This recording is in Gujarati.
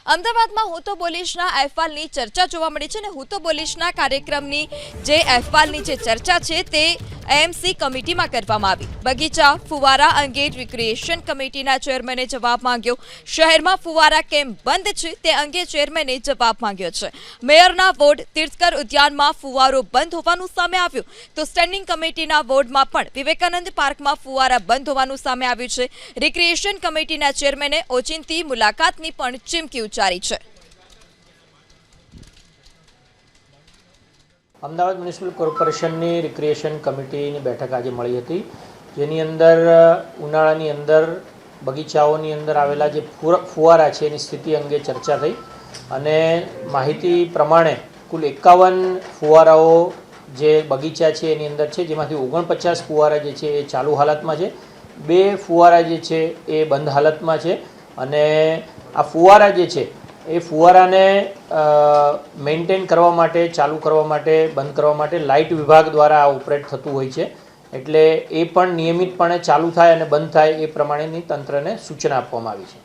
અમદાવાદમાં હું તો બોલીશના અહેવાલની ચર્ચા જોવા મળી છે અને હું તો બોલીશના કાર્યક્રમની જે અહેવાલની જે ચર્ચા છે તે એએમસી કમિટીમાં કરવામાં આવી। બગીચા ફુવારા અંગે રિક્રિએશન કમિટીના ચેરમેને જવાબ માંગ્યો। શહેરમાં ફુવારા કેમ બંધ છે તે અંગે ચેરમેને જવાબ માંગ્યો છે। મેયરના વોર્ડ તીર્થકર ઉદ્યાનમાં ફુવારો બંધ હોવાનું સામે આવ્યું તો સ્ટેન્ડિંગ કમિટીના વોર્ડમાં પણ વિવેકાનંદ પાર્કમાં ફુવારા બંધ હોવાનું સામે આવ્યું છે। રિક્રિએશન કમિટીના ચેરમેને ઓચિંતી મુલાકાતની પણ ચીમકી ઉચ્ચારી છે। અમદાવાદ મ્યુનિસિપલ કોર્પોરેશનની રિક્રિએશન કમિટીની બેઠક આજે મળી હતી, જેની અંદર ઉનાળાની અંદર બગીચાઓની અંદર આવેલા જે ફુવારા છે એની સ્થિતિ અંગે ચર્ચા થઈ અને માહિતી પ્રમાણે કુલ 51 ફુવારાઓ જે બગીચા છે એની અંદર છે, જેમાંથી 49 ફુવારા જે છે એ ચાલુ હાલતમાં છે, 2 ફુવારા જે છે એ બંધ હાલતમાં છે અને આ ફુવારા જે છે એ ફુવારાને મેન્ટેન કરવા માટે, ચાલુ કરવા માટે, બંધ કરવા માટે લાઇટ વિભાગ દ્વારા આ ઓપરેટ થતું હોય છે, એટલે એ પણ નિયમિતપણે ચાલુ થાય અને બંધ થાય એ પ્રમાણેની તંત્રને સૂચના આપવામાં આવી છે।